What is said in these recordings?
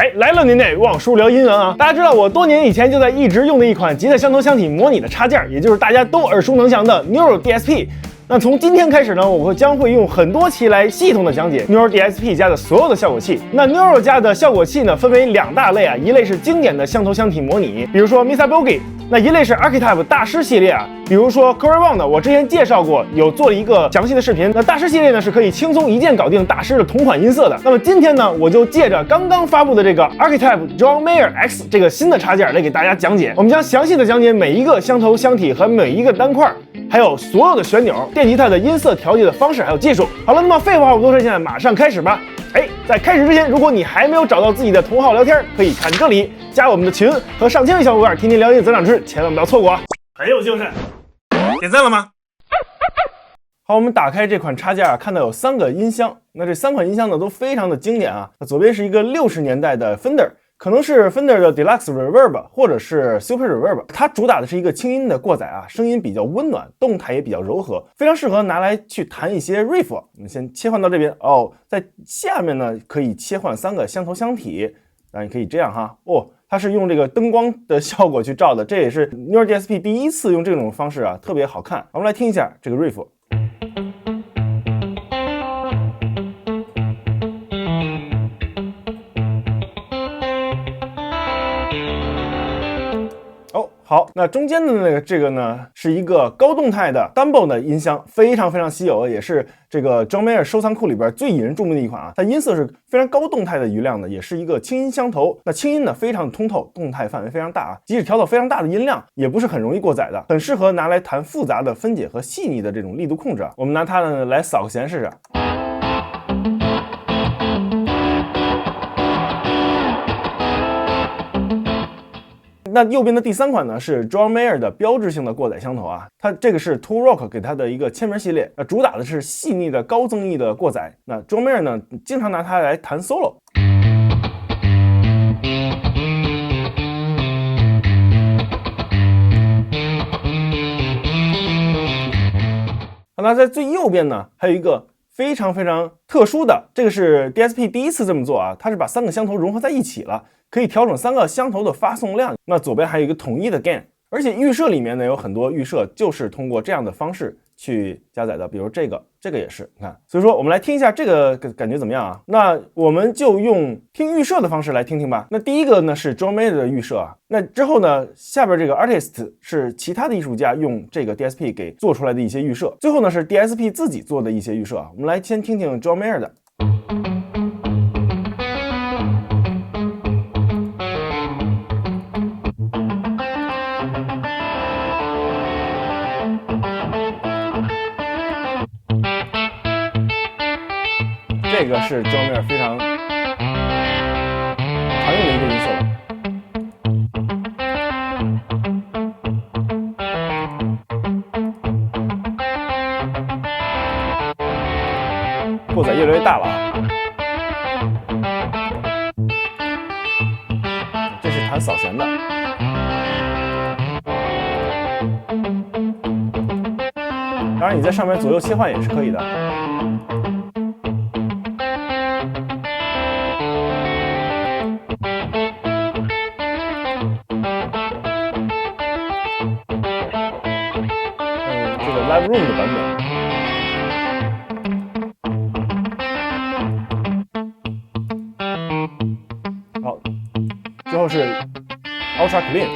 哎，来了您得忘书聊英文啊！大家知道我多年以前就在一直用的一款吉他相头箱体模拟的插件，也就是大家都耳熟能详的 Neural DSP。那从今天开始呢，我将会用很多期来系统的讲解 Neural DSP 家的所有的效果器。那 Neural 家的效果器呢，分为2大类啊，一类是经典的相头箱体模拟，比如说 Mesa Boogie。那一类是 Archetype 大师系列啊，比如说 Corey Wong 呢，我之前介绍过，有做了一个详细的视频。那大师系列呢是可以轻松一键搞定大师的同款音色的。那么今天呢，我就借着刚刚发布的这个 Archetype John Mayer X 这个新的插件来给大家讲解。我们将详细的讲解每一个箱头箱体和每一个单块，还有所有的旋钮、电吉他的音色调节的方式还有技术。好了，那么废话不多说，现在马上开始吧。哎，在开始之前，如果你还没有找到自己的同好聊天，可以看这里加我们的群，和上千位小伙伴天天聊天增长知识，千万不要错过啊！很有精神，点赞了吗？好，我们打开这款插件啊，看到有3个音箱，那这3款音箱呢都非常的经典啊。左边是一个60年代的 Fender。可能是 Fender 的 Deluxe Reverb 或者是 Super Reverb， 它主打的是一个轻音的过载啊，声音比较温暖，动态也比较柔和，非常适合拿来去弹一些 riff。我们先切换到这边哦，在下面呢可以切换3个箱头箱体，那你可以这样哈哦，它是用这个灯光的效果去照的，这也是 Neural DSP 第一次用这种方式啊，特别好看。我们来听一下这个 riff。好，那中间的这个呢，是一个高动态的 Dumbo 的音箱，非常非常稀有，也是这个 John Mayer 收藏库里边最引人注目的一款啊。它音色是非常高动态的余量的，也是一个轻音箱头。那轻音呢非常通透，动态范围非常大啊，即使调到非常大的音量，也不是很容易过载的，很适合拿来弹复杂的分解和细腻的这种力度控制啊。我们拿它呢来扫个弦试试。那右边的第3款呢是 John Mayer 的标志性的过载箱头啊，它这个是 Tool Rock 给它的一个签名系列，主打的是细腻的高增益的过载。那 John Mayer 呢经常拿它来弹 solo。那在最右边呢还有一个非常非常特殊的，这个是 DSP 第一次这么做啊，它是把3个箱头融合在一起了，可以调整3个箱头的发送量。那左边还有一个统一的 gain， 而且预设里面呢有很多预设就是通过这样的方式去加载的，比如这个也是，你看。所以说我们来听一下这个感觉怎么样啊？那我们就用听预设的方式来听听吧。那第一个呢是 John Mayer 的预设啊，那之后呢下边这个 Artist 是其他的艺术家用这个 DSP 给做出来的一些预设，最后呢是 DSP 自己做的一些预设啊。我们来先听听 John Mayer 的。这个是 John Mayer 非常常用的一个音色，过载越来越大了啊。这是弹扫弦的，当然你在上面左右切换也是可以的。Live Room 的版本。好，最后是 Ultra Clean。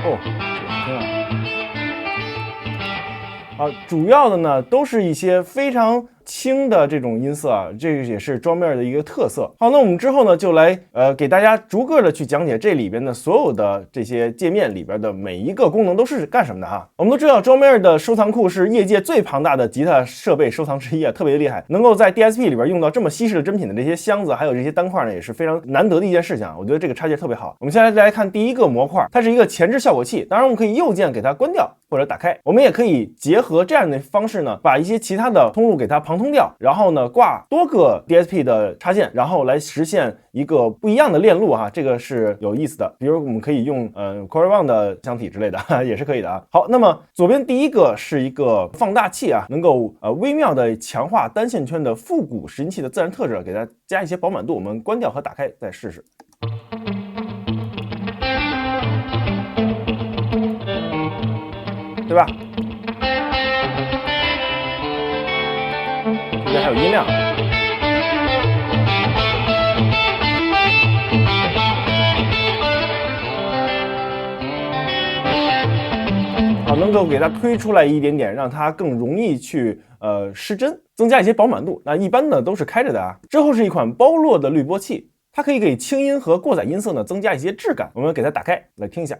哦，挺好。好，主要的呢都是一些非常轻的这种音色啊，这个也是 John Mayer 的一个特色。好，那我们之后呢就来给大家逐个的去讲解这里边的所有的这些界面里边的每一个功能都是干什么的哈。我们都知道 John Mayer 的收藏库是业界最庞大的吉他设备收藏之一啊，特别厉害，能够在 DSP 里边用到这么稀世的珍品的这些箱子还有这些单块呢，也是非常难得的一件事情啊。我觉得这个插件特别好。我们现在来看第一个模块，它是一个前置效果器，当然我们可以右键给它关掉或者打开，我们也可以结合这样的方式呢，把一些其他的通路给它旁通通调，然后呢挂多个 DSP 的插件，然后来实现一个不一样的链路哈，这个是有意思的。比如我们可以用Core One 的箱体之类的也是可以的啊。好，那么左边第一个是一个放大器啊，能够微妙的强化单线圈的复古拾音器的自然特质，给它加一些饱满度。我们关掉和打开再试试。对吧？这边还有音量。好，能够给它推出来一点点，让它更容易去失真，增加一些饱满度。那一般呢都是开着的啊。之后是一款包络的滤波器，它可以给轻音和过载音色呢增加一些质感。我们给它打开来听一下。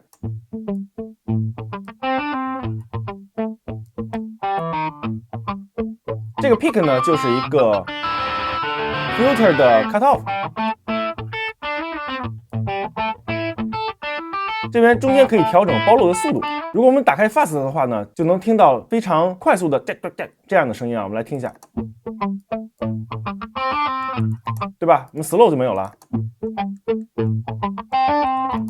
这个 pick 呢就是一个 filter 的 cut off， 这边中间可以调整包络的速度。如果我们打开 fast 的话呢，就能听到非常快速的这样的声音啊。我们来听一下，对吧？我们 slow 就没有了，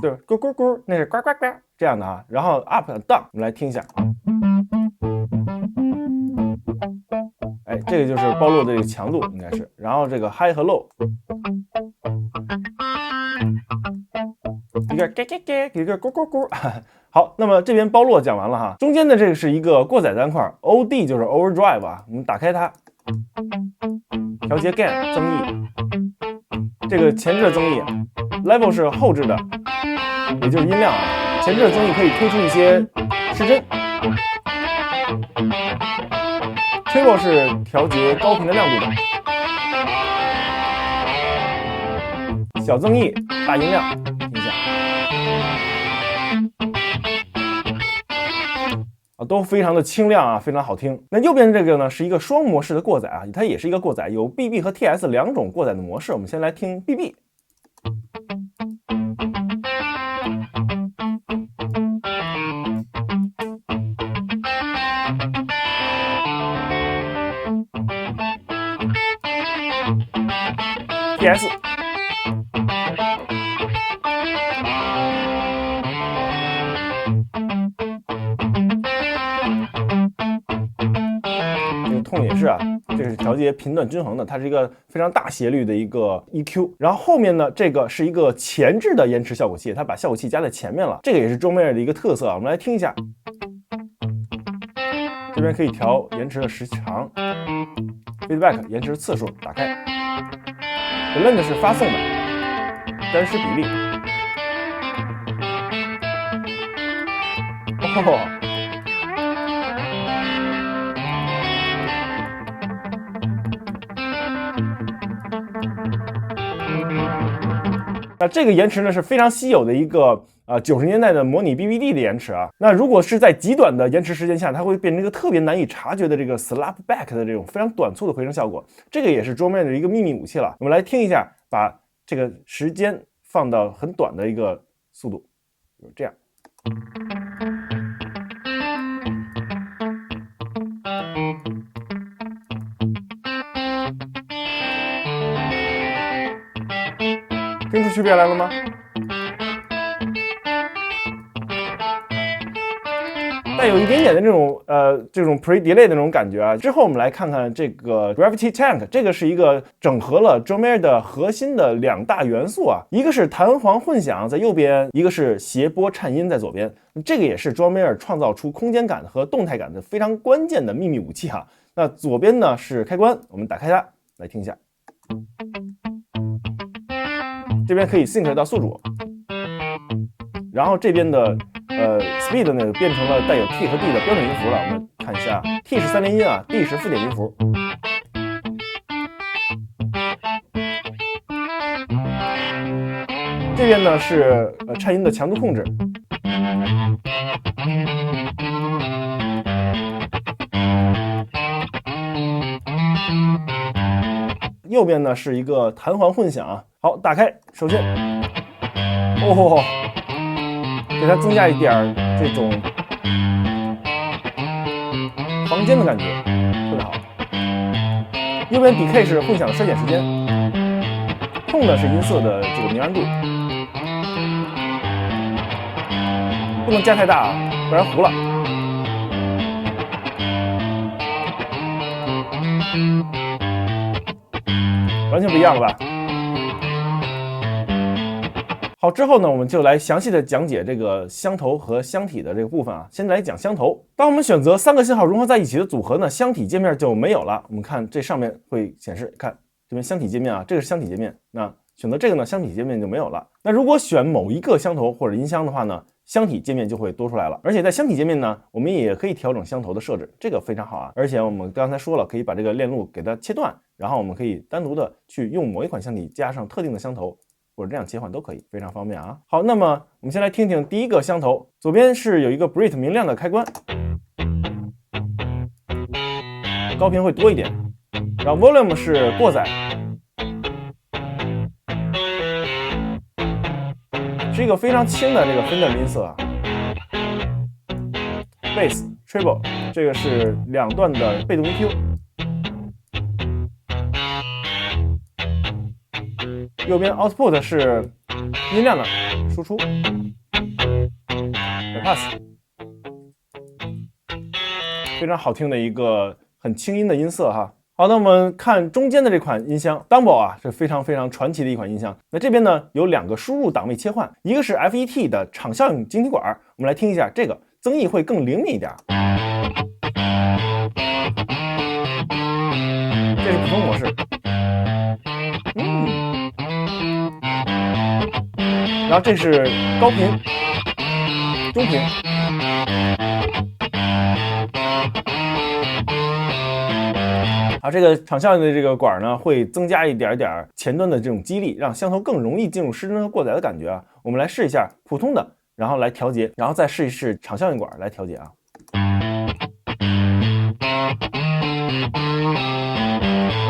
对，咕咕咕，那是呱呱呱这样的啊。然后 up and down， 我们来听一下。哎，这个就是包络的这个强度应该是，然后这个 high 和 low， 一个嘎嘎嘎，一个咕咕咕。好，那么这边包络讲完了哈，中间的这个是一个过载单块 ，OD 就是 overdrive 啊，我们打开它，调节 gain 增益，这个前置的增益 ，level 是后置的，也就是音量啊，前置的增益可以推出一些失真。Treble 是调节高频的亮度的，小增益，大音量，听一下，都非常的清亮啊，非常好听。那右边这个呢是一个双模式的过载啊，它也是一个过载，有 BB 和 TS 两种过载的模式。我们先来听 BB。TS， 这个痛也是啊，这个是调节频段均衡的，它是一个非常大斜率的一个 EQ。然后后面呢，这个是一个前置的延迟效果器，它把效果器加在前面了，这个也是John Mayer的一个特色啊。我们来听一下，这边可以调延迟的时长 ，feedback 延迟次数，打开。Blend 是发送的，单时比例。哦，那这个延迟呢是非常稀有的一个90年代的模拟 BBD 的延迟啊。那如果是在极短的延迟时间下，它会变成一个特别难以察觉的这个 slap back 的这种非常短促的回声效果。这个也是John Mayer的一个秘密武器了。我们来听一下，把这个时间放到很短的一个速度，就这样。听出区别来了吗？带有一点点的这种 pre-delay 的那种感觉啊。之后我们来看看这个 Gravity Tank， 这个是一个整合了 John Mayer 的核心的两大元素啊，一个是弹簧混响在右边，一个是谐波颤音在左边。这个也是 John Mayer 创造出空间感和动态感的非常关键的秘密武器哈。那左边呢是开关，我们打开它来听一下。这边可以 sync 到宿主，然后这边的speed 呢变成了带有 T 和 D 的标准音符了。我们看一下 ，T 是3连音啊 ，D 是附点音符。这边呢是颤音的强度控制。右边呢是一个弹簧混响啊。好，打开，首先，哦，给它增加一点这种房间的感觉，特别好。右边 Decay 是混响的衰减时间，控的是音色的这个明暗度，不能加太大啊，不然糊了。完全不一样了吧？好，之后呢，我们就来详细的讲解这个箱头和箱体的这个部分啊。先来讲箱头。当我们选择3个信号融合在一起的组合呢，箱体界面就没有了。我们看这上面会显示，看这边箱体界面啊，这个是箱体界面。那选择这个呢，箱体界面就没有了。那如果选某一个箱头或者音箱的话呢，箱体界面就会多出来了。而且在箱体界面呢，我们也可以调整箱头的设置，这个非常好啊。而且我们刚才说了，可以把这个链路给它切断，然后我们可以单独的去用某一款箱体加上特定的箱头。或者这样切换都可以，非常方便啊。好，那么我们先来听听第一个箱头，左边是有一个 Brit 明亮的开关，高频会多一点，然后 Volume 是过载，是一个非常轻的这个 Fender 音色啊。Bass Treble 这个是2段的被动 EQ。右边 Output 是音量的输出 Pass， 非常好听的一个很轻音的音色哈。好，那我们看中间的这款音箱 Dumbo 啊，是非常传奇的一款音箱。那这边呢有2个输入档位切换，一个是 FET 的场效应晶体管，我们来听一下这个增益会更灵敏一点。这是普通模式。然后这是高频、中频，好，这个场效应的这个管呢，会增加一点前端的这种激励，让箱头更容易进入失真和过载的感觉啊。我们来试一下普通的，然后来调节，然后再试一试场效应管来调节啊。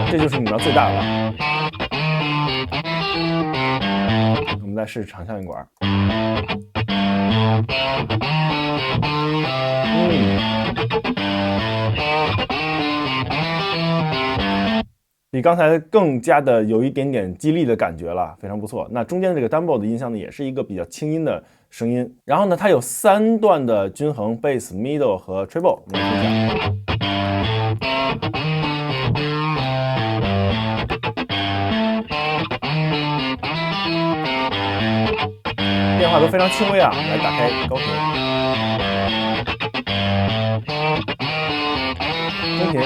这就是你们最大的了。我们再试场效应管。比刚才更加的有一点点激励的感觉了，非常不错。那中间的这个 Dumbo 的音箱呢，也是一个比较轻音的声音。然后呢，它有3段的均衡 Bass、Middle 和 Treble， 我们来听一下。变化都非常轻微啊，我们来打开高频、中频，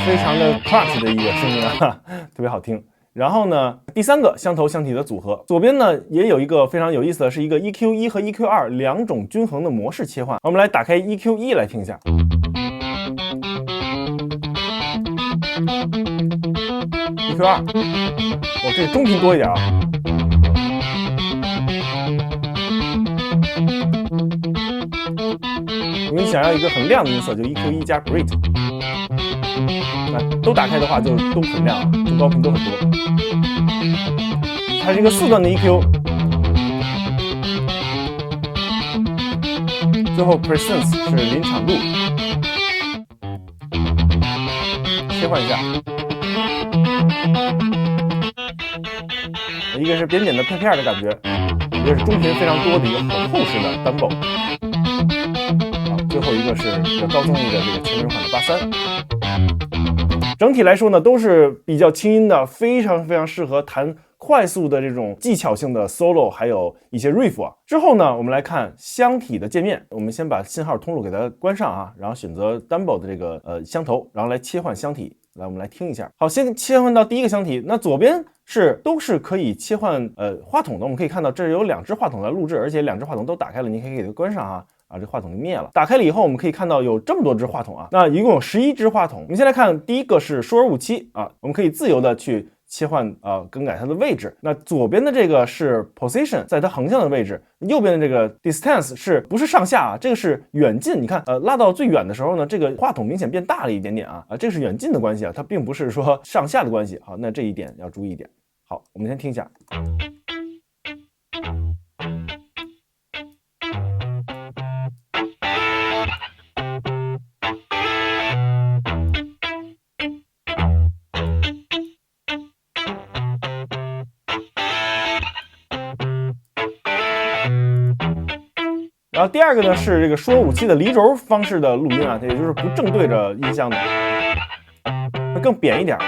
非常的 clutch 的一个声音啊，特别好听。然后呢，第3个箱头箱体的组合，左边呢也有一个非常有意思的是一个 EQ1 和 EQ2 2种均衡的模式切换。我们来打开 EQ1 来听一下。EQ2， 这个中频多一点啊。如果你想要一个很亮的音色，就 EQ1 加 Brit。那都打开的话就都很亮啊，中高频都很多。它是一个4段的 EQ， 最后 Presence 是临场度，切换一下。一个是扁扁的片片的感觉，一个是中频非常多的一个很厚实的 Dumbo， 最后一个是比较高增益的这个前面款的83。整体来说呢，都是比较轻音的，非常适合弹快速的这种技巧性的 solo， 还有一些 riff 啊。之后呢，我们来看箱体的界面，我们先把信号通路给它关上啊，然后选择 Dumbo 的这个箱头，然后来切换箱体。来，我们来听一下。好，先切换到第一个箱体，那左边都是可以切换话筒的。我们可以看到这有2只话筒在录制，而且2只话筒都打开了，你可以给它关上啊。这话筒就灭了。打开了以后，我们可以看到有这么多只话筒啊，那一共有11只话筒。我们先来看第一个是疏而勿欺啊，我们可以自由的去切换更改它的位置。那左边的这个是 position， 在它横向的位置，右边的这个 distance 是不是上下啊？这个是远近。你看拉到最远的时候呢，这个话筒明显变大了一点点啊，这是远近的关系啊，它并不是说上下的关系。好，那这一点要注意一点。好，我们先听一下。然后第二个呢是这个说武器的离轴方式的录音啊，也就是不正对着音箱的，会更扁一点。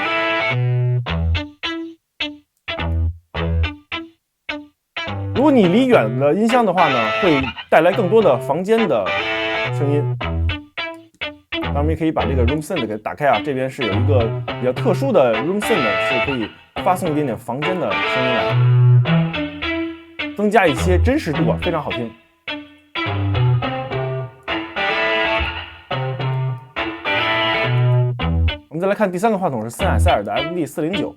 如果你离远了音箱的话呢，会带来更多的房间的声音。当然我们也可以把这个 Room Synth 给打开啊，这边是有一个比较特殊的 Room Synth， 是可以发送一点点房间的声音来，增加一些真实度啊，非常好听。我们再来看第三个话筒是森海塞尔的 MD409。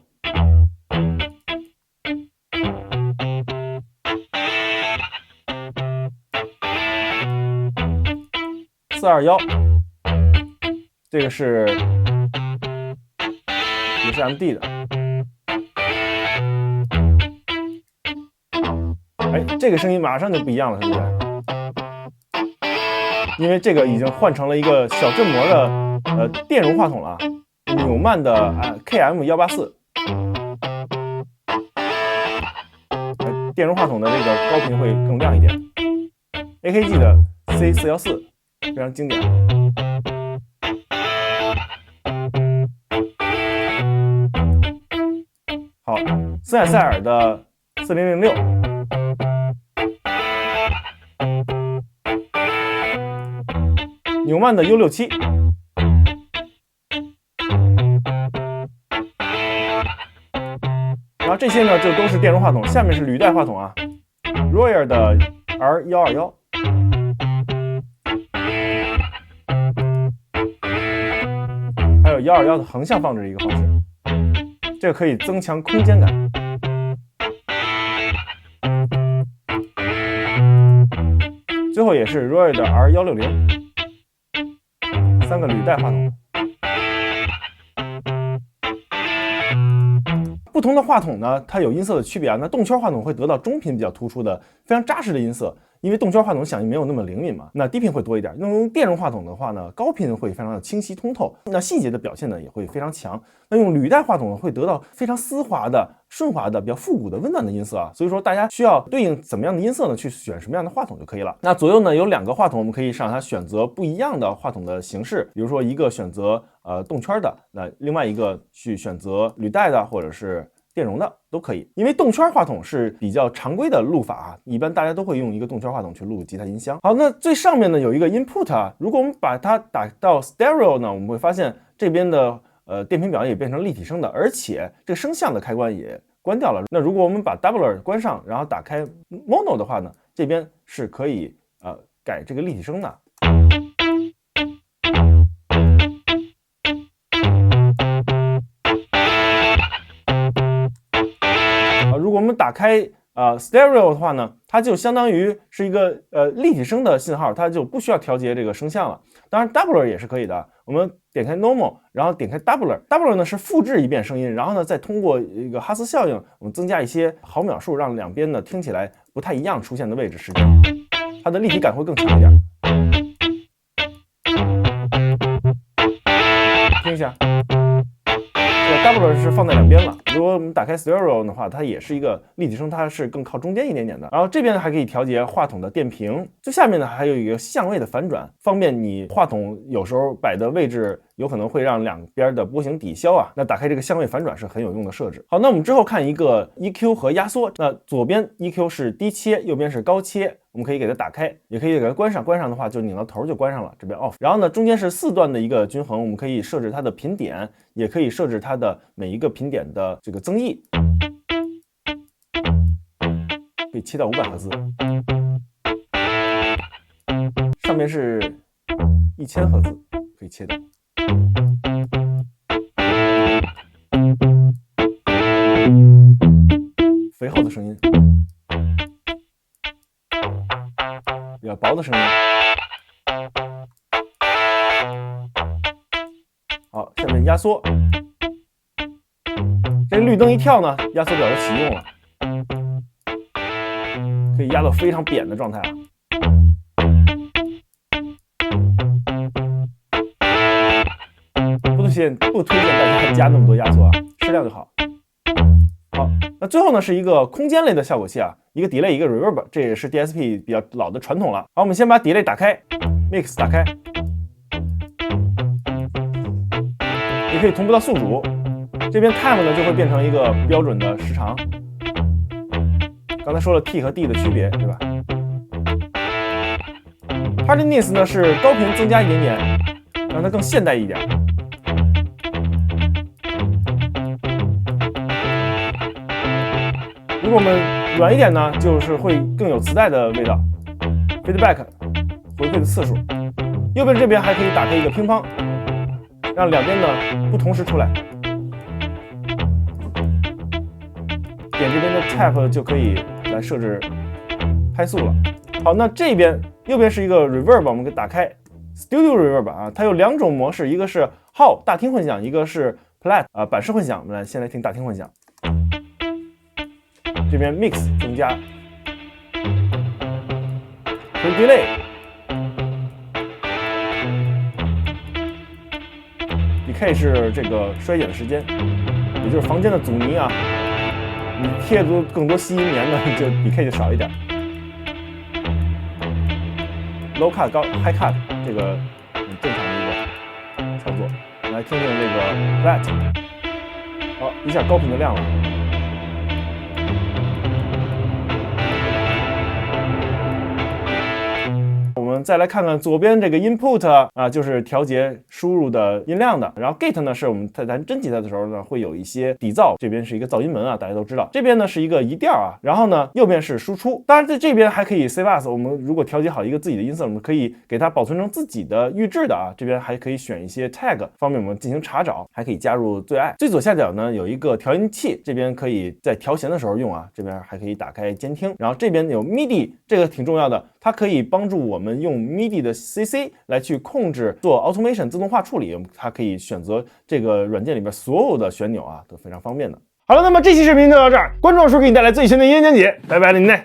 421，这个是也是 MD 的。哎，这个声音马上就不一样了，是不是？因为这个已经换成了一个小振膜的电容话筒了，纽曼的KM184。电容话筒的这个高频会更亮一点。AKG 的 C414非常经典。好，森海塞尔的4006，纽曼的 U67，然后这些呢就都是电容话筒，下面是履带话筒啊 ，Royer 的 R121。还有121的横向放置一个方式，这个可以增强空间感。最后也是 Royer 的 R160， 3个履带话筒。不同的话筒呢，它有音色的区别啊。那动圈话筒会得到中频比较突出的、非常扎实的音色，因为动圈话筒响应没有那么灵敏嘛。那低频会多一点。那用电容话筒的话呢，高频会非常的清晰通透，那细节的表现呢也会非常强。那用履带话筒会得到非常丝滑的、顺滑的、比较复古的、温暖的音色啊。所以说大家需要对应怎么样的音色呢，去选什么样的话筒就可以了。那左右呢有2个话筒，我们可以让它选择不一样的话筒的形式，比如说一个选择动圈的，那另外一个去选择履带的或者是电容的都可以。因为动圈话筒是比较常规的录法啊，一般大家都会用一个动圈话筒去录吉他音箱。好，那最上面呢有一个 input 啊，如果我们把它打到 stereo 呢，我们会发现这边的电频表也变成立体声的，而且这个声像的开关也关掉了。那如果我们把 doubler 关上，然后打开 mono 的话呢，这边是可以改这个立体声的。如果我们打开stereo 的话呢，它就相当于是一个立体声的信号，它就不需要调节这个声像了。当然 doubler 也是可以的，我们点开 normal， 然后点开 doubler 呢是复制一遍声音，然后呢再通过一个哈斯效应，我们增加一些毫秒数，让两边呢听起来不太一样出现的位置时间，它的立体感会更强一点。听一下。doubler 是放在两边了，如果我们打开 stereo 的话，它也是一个立体声，它是更靠中间一点点的。然后这边还可以调节话筒的电平，最下面呢还有一个相位的反转，方便你话筒有时候摆的位置有可能会让两边的波形抵消啊。那打开这个相位反转是很有用的设置。好，那我们之后看一个 EQ 和压缩，那左边 EQ 是低切，右边是高切。我们可以给它打开，也可以给它关上。关上的话就拧到头就关上了，这边 off。然后呢，中间是4段的一个均衡，我们可以设置它的频点，也可以设置它的每一个频点的这个增益，可以切到500赫兹。上面是1000赫兹，可以切到。肥厚的声音。比较薄的声音。好，下面压缩，这绿灯一跳呢，压缩表就启用了，可以压到非常扁的状态啊。不推荐大家加那么多压缩啊，适量就好。好，那最后呢是一个空间类的效果器啊，一个 delay， 一个 reverb， 这也是 DSP 比较老的传统了。好，我们先把 delay 打开 ，mix 打开，也可以同步到宿主。这边 time 呢就会变成一个标准的时长。刚才说了 T 和 D 的区别，对吧 ？Hardiness 呢是高频增加一点点，让它更现代一点。如果我们软一点呢，就是会更有磁带的味道。Feedback 回馈的次数，右边这边还可以打开一个乒乓，让两边呢不同时出来。点这边的 Tap 就可以来设置拍速了。好，那这边右边是一个 Reverb， 我们给打开 Studio Reverb 啊，它有2种模式，一个是 Hall 大厅混响，一个是 Plat 板式混响。我们来先来听大厅混响。这边 mix 增加 ，pre delay，decay 是这个衰减的时间，也就是房间的阻尼啊，你贴更多吸音棉呢，就 decay 就少一点。low cut 高 high cut 这个正常的一个操作，我们来听听这个 flat， 好，一下高频就亮了。我们再来看看左边这个 input 啊，就是调节输入的音量的。然后 gate 呢，是我们在弹真吉他的时候呢，会有一些底噪，这边是一个噪音门啊，大家都知道。这边呢是一个移调啊，然后呢右边是输出。当然在这边还可以 save as， 我们如果调节好一个自己的音色，我们可以给它保存成自己的预制的啊。这边还可以选一些 tag， 方便我们进行查找，还可以加入最爱。最左下角呢有一个调音器，这边可以在调弦的时候用啊。这边还可以打开监听，然后这边有 MIDI， 这个挺重要的，它可以帮助我们用 MIDI 的 CC 来去控制做 automation 自动化处理，它可以选择这个软件里边所有的旋钮啊，都非常方便的。好了，那么这期视频就到这儿，关注老师给你带来最新的音乐讲解，拜拜了您嘞。